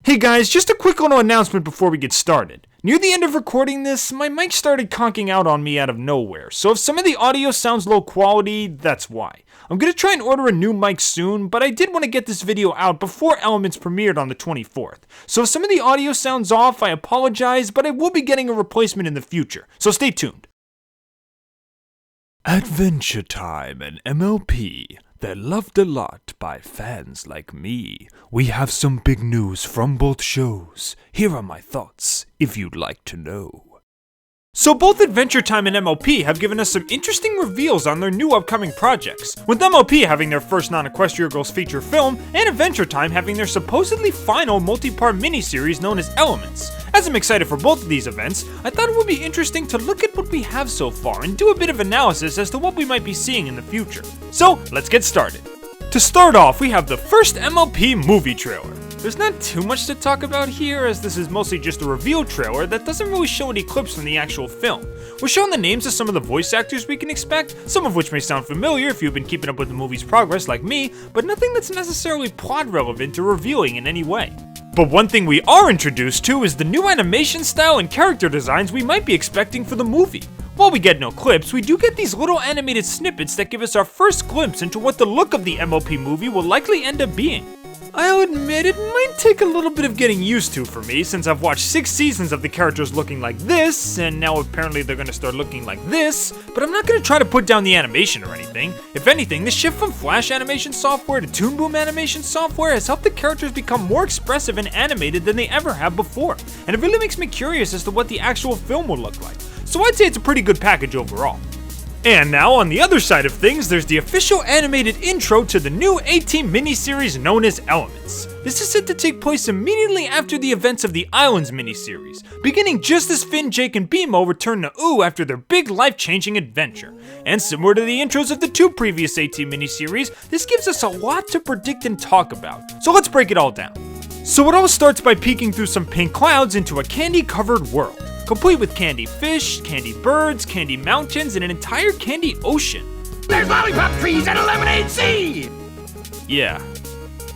Hey guys, just a quick little announcement before we get started. Near the end of recording this, my mic started conking out on me out of nowhere, so if some of the audio sounds low quality, that's why. I'm gonna try and order a new mic soon, but I did want to get this video out before Elements premiered on the 24th. So if some of the audio sounds off, I apologize, but I will be getting a replacement in the future, so stay tuned. Adventure Time and MLP. They're loved a lot by fans like me. We have some big news from both shows. Here are my thoughts, if you'd like to know. So both Adventure Time and MLP have given us some interesting reveals on their new upcoming projects, with MLP having their first non-Equestria Girls feature film, and Adventure Time having their supposedly final multi-part miniseries known as Elements. As I'm excited for both of these events, I thought it would be interesting to look at what we have so far and do a bit of analysis as to what we might be seeing in the future. So, let's get started. To start off, we have the first MLP movie trailer. There's not too much to talk about here, as this is mostly just a reveal trailer that doesn't really show any clips from the actual film. We're shown the names of some of the voice actors we can expect, some of which may sound familiar if you've been keeping up with the movie's progress like me, but nothing that's necessarily plot relevant or revealing in any way. But one thing we are introduced to is the new animation style and character designs we might be expecting for the movie. While we get no clips, we do get these little animated snippets that give us our first glimpse into what the look of the MLP movie will likely end up being. I'll admit it might take a little bit of getting used to for me, since I've watched 6 seasons of the characters looking like this, and now apparently they're gonna start looking like this, but I'm not gonna try to put down the animation or anything. If anything, the shift from Flash animation software to Toon Boom animation software has helped the characters become more expressive and animated than they ever have before, and it really makes me curious as to what the actual film will look like. So I'd say it's a pretty good package overall. And now, on the other side of things, there's the official animated intro to the new A-Team miniseries known as Elements. This is set to take place immediately after the events of the Islands miniseries, beginning just as Finn, Jake, and BMO return to Oo after their big life-changing adventure. And similar to the intros of the 2 previous A-Team miniseries, this gives us a lot to predict and talk about. So let's break it all down. So it all starts by peeking through some pink clouds into a candy-covered world, complete with candy fish, candy birds, candy mountains, and an entire candy ocean. There's lollipop trees and a lemonade sea! Yeah.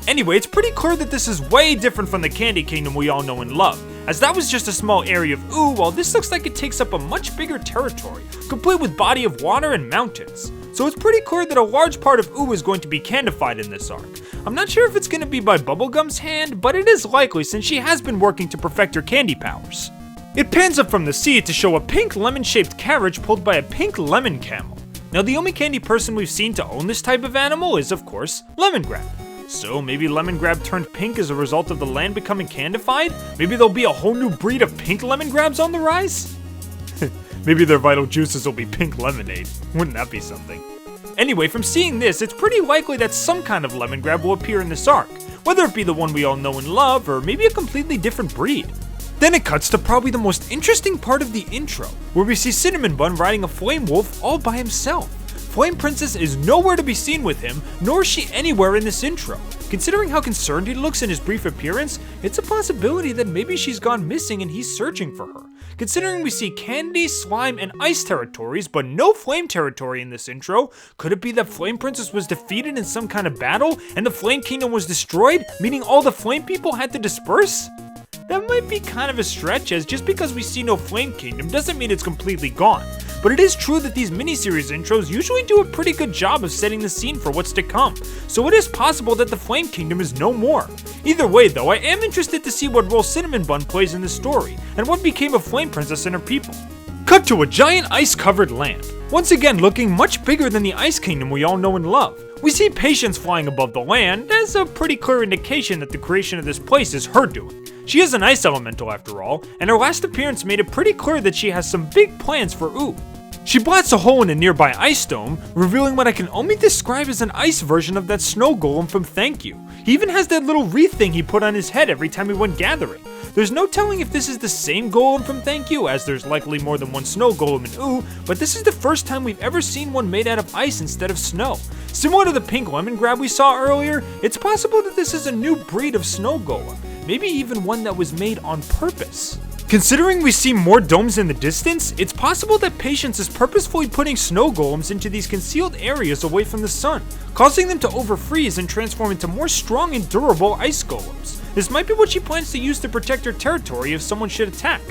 Anyway, it's pretty clear that this is way different from the Candy Kingdom we all know and love, as that was just a small area of Oo, while this looks like it takes up a much bigger territory, complete with body of water and mountains. So it's pretty clear that a large part of Oo is going to be candified in this arc. I'm not sure if it's going to be by Bubblegum's hand, but it is likely since she has been working to perfect her candy powers. It pans up from the sea to show a pink lemon-shaped carriage pulled by a pink lemon camel. Now the only candy person we've seen to own this type of animal is, of course, Lemongrab. So maybe Lemongrab turned pink as a result of the land becoming candified? Maybe there'll be a whole new breed of pink Lemongrabs on the rise? Maybe their vital juices will be pink lemonade. Wouldn't that be something? Anyway, from seeing this, it's pretty likely that some kind of Lemongrab will appear in this arc, whether it be the one we all know and love, or maybe a completely different breed. Then it cuts to probably the most interesting part of the intro, where we see Cinnamon Bun riding a flame wolf all by himself. Flame Princess is nowhere to be seen with him, nor is she anywhere in this intro. Considering how concerned he looks in his brief appearance, it's a possibility that maybe she's gone missing and he's searching for her. Considering we see candy, slime, and ice territories, but no flame territory in this intro, could it be that Flame Princess was defeated in some kind of battle, and the Flame Kingdom was destroyed, meaning all the flame people had to disperse? That might be kind of a stretch, as just because we see no Flame Kingdom doesn't mean it's completely gone. But it is true that these miniseries intros usually do a pretty good job of setting the scene for what's to come, so it is possible that the Flame Kingdom is no more. Either way though, I am interested to see what role Cinnamon Bun plays in this story, and what became of Flame Princess and her people. Cut to a giant ice-covered land, once again looking much bigger than the Ice Kingdom we all know and love. We see Patience flying above the land as a pretty clear indication that the creation of this place is her doing. She is an ice elemental after all, and her last appearance made it pretty clear that she has some big plans for Oo. She blasts a hole in a nearby ice dome, revealing what I can only describe as an ice version of that snow golem from Thank You. He even has that little wreath thing he put on his head every time he went gathering. There's no telling if this is the same golem from Thank You, as there's likely more than one snow golem in Oo, but this is the first time we've ever seen one made out of ice instead of snow. Similar to the pink Lemongrab we saw earlier, it's possible that this is a new breed of snow golem, maybe even one that was made on purpose. Considering we see more domes in the distance, it's possible that Patience is purposefully putting snow golems into these concealed areas away from the sun, causing them to overfreeze and transform into more strong and durable ice golems. This might be what she plans to use to protect her territory if someone should attack.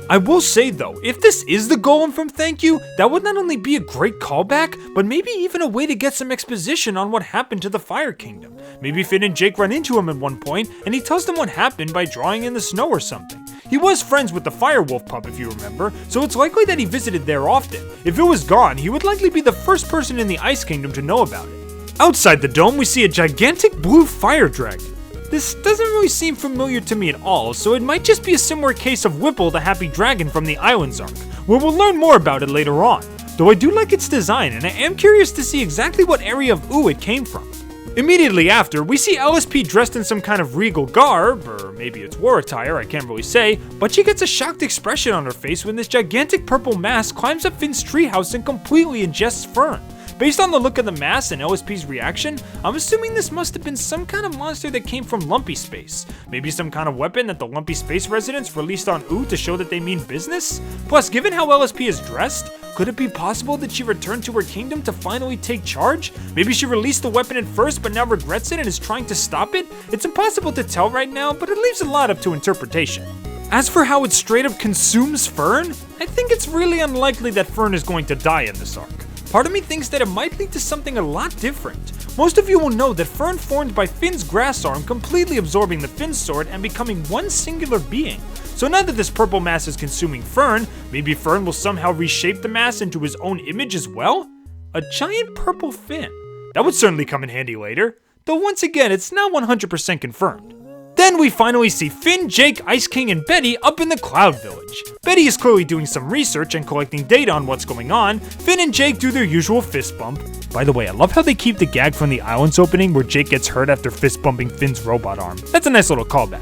I will say though, if this is the golem from Thank You, that would not only be a great callback, but maybe even a way to get some exposition on what happened to the Fire Kingdom. Maybe Finn and Jake run into him at one point, and he tells them what happened by drawing in the snow or something. He was friends with the Firewolf pup if you remember, so it's likely that he visited there often. If it was gone, he would likely be the first person in the Ice Kingdom to know about it. Outside the dome, we see a gigantic blue fire dragon. This doesn't really seem familiar to me at all, so it might just be a similar case of Whipple the Happy Dragon from the Islands arc, where we'll learn more about it later on. Though I do like its design, and I am curious to see exactly what area of Ooo it came from. Immediately after, we see LSP dressed in some kind of regal garb, or maybe it's war attire, I can't really say, but she gets a shocked expression on her face when this gigantic purple mass climbs up Finn's treehouse and completely ingests Fern. Based on the look of the mass and LSP's reaction, I'm assuming this must have been some kind of monster that came from Lumpy Space. Maybe some kind of weapon that the Lumpy Space residents released on Ooo to show that they mean business? Plus, given how LSP is dressed, could it be possible that she returned to her kingdom to finally take charge? Maybe she released the weapon at first but now regrets it and is trying to stop it? It's impossible to tell right now, but it leaves a lot up to interpretation. As for how it straight up consumes Fern, I think it's really unlikely that Fern is going to die in this arc. Part of me thinks that it might lead to something a lot different. Most of you will know that Fern formed by Finn's grass arm completely absorbing the Finn sword and becoming one singular being. So now that this purple mass is consuming Fern, maybe Fern will somehow reshape the mass into his own image as well? A giant purple Finn. That would certainly come in handy later, though once again it's not 100% confirmed. Then we finally see Finn, Jake, Ice King, and Betty up in the Cloud Village. Betty is clearly doing some research and collecting data on what's going on. Finn and Jake do their usual fist bump. By the way, I love how they keep the gag from the Islands opening where Jake gets hurt after fist bumping Finn's robot arm. That's a nice little callback.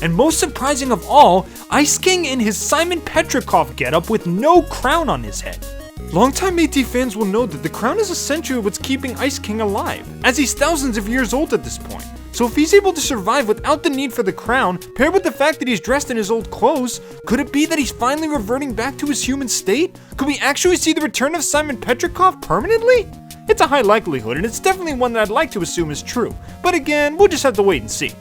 And most surprising of all, Ice King in his Simon Petrikov getup with no crown on his head. Longtime AT fans will know that the crown is essentially what's keeping Ice King alive, as he's thousands of years old at this point. So if he's able to survive without the need for the crown, paired with the fact that he's dressed in his old clothes, could it be that he's finally reverting back to his human state? Could we actually see the return of Simon Petrikov permanently? It's a high likelihood, and it's definitely one that I'd like to assume is true, but again, we'll just have to wait and see.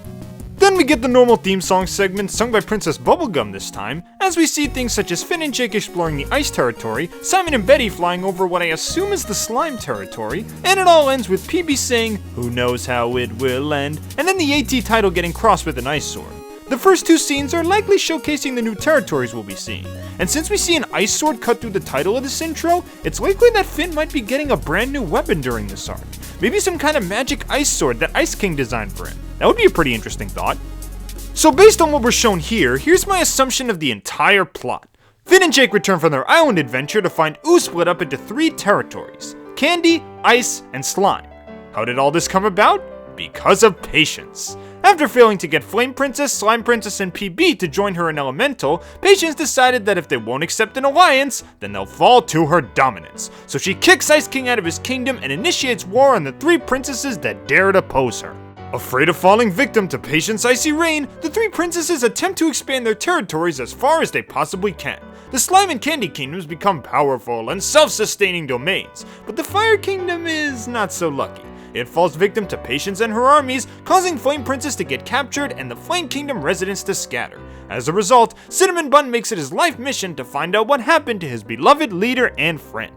Then we get the normal theme song segment sung by Princess Bubblegum this time, as we see things such as Finn and Jake exploring the ice territory, Simon and Betty flying over what I assume is the slime territory, and it all ends with PB saying, "Who knows how it will end," and then the AT title getting crossed with an ice sword. The first two scenes are likely showcasing the new territories we'll be seeing, and since we see an ice sword cut through the title of this intro, it's likely that Finn might be getting a brand new weapon during this arc. Maybe some kind of magic ice sword that Ice King designed for him. That would be a pretty interesting thought. So based on what we're shown here, here's my assumption of the entire plot. Finn and Jake return from their island adventure to find Ooo split up into 3 territories: Candy, Ice, and Slime. How did all this come about? Because of Patience. After failing to get Flame Princess, Slime Princess, and PB to join her in Elemental, Patience decided that if they won't accept an alliance, then they'll fall to her dominance. So she kicks Ice King out of his kingdom and initiates war on the 3 princesses that dared oppose her. Afraid of falling victim to Patience's icy reign, the 3 princesses attempt to expand their territories as far as they possibly can. The Slime and Candy Kingdoms become powerful and self-sustaining domains, but the Fire Kingdom is not so lucky. It falls victim to Patience and her armies, causing Flame Princess to get captured and the Flame Kingdom residents to scatter. As a result, Cinnamon Bun makes it his life mission to find out what happened to his beloved leader and friend.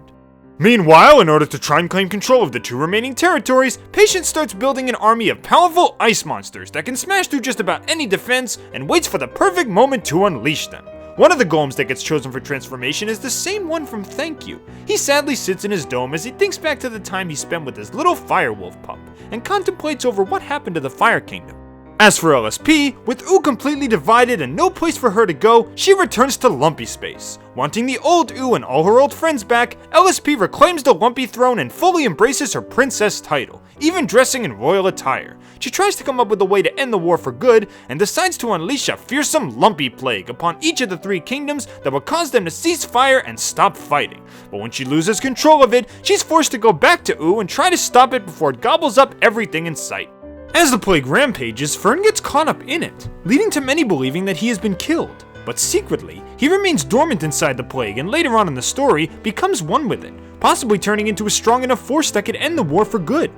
Meanwhile, in order to try and claim control of the 2 remaining territories, Patience starts building an army of powerful ice monsters that can smash through just about any defense and waits for the perfect moment to unleash them. One of the golems that gets chosen for transformation is the same one from Thank You. He sadly sits in his dome as he thinks back to the time he spent with his little Firewolf pup, and contemplates over what happened to the Fire Kingdom. As for LSP, with Ooo completely divided and no place for her to go, she returns to Lumpy Space. Wanting the old Ooo and all her old friends back, LSP reclaims the Lumpy throne and fully embraces her princess title, even dressing in royal attire. She tries to come up with a way to end the war for good, and decides to unleash a fearsome Lumpy plague upon each of the 3 kingdoms that will cause them to cease fire and stop fighting. But when she loses control of it, she's forced to go back to Ooo and try to stop it before it gobbles up everything in sight. As the plague rampages, Fern gets caught up in it, leading to many believing that he has been killed. But secretly, he remains dormant inside the plague and later on in the story becomes one with it, possibly turning into a strong enough force that could end the war for good.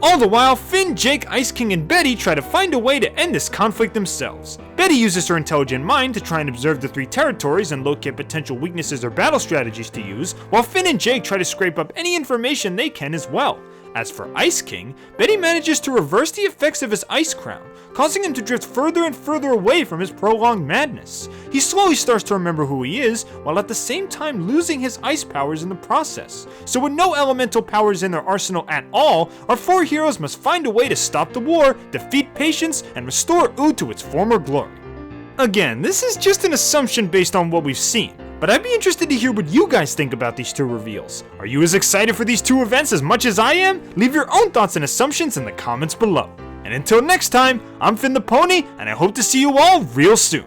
All the while, Finn, Jake, Ice King, and Betty try to find a way to end this conflict themselves. Betty uses her intelligent mind to try and observe the 3 territories and locate potential weaknesses or battle strategies to use, while Finn and Jake try to scrape up any information they can as well. As for Ice King, Betty manages to reverse the effects of his ice crown, causing him to drift further and further away from his prolonged madness. He slowly starts to remember who he is, while at the same time losing his ice powers in the process. So with no elemental powers in their arsenal at all, our 4 heroes must find a way to stop the war, defeat Patience, and restore Ood to its former glory. Again, this is just an assumption based on what we've seen, but I'd be interested to hear what you guys think about these 2 reveals. Are you as excited for these 2 events as much as I am? Leave your own thoughts and assumptions in the comments below. And until next time, I'm Finn the Pony, and I hope to see you all real soon.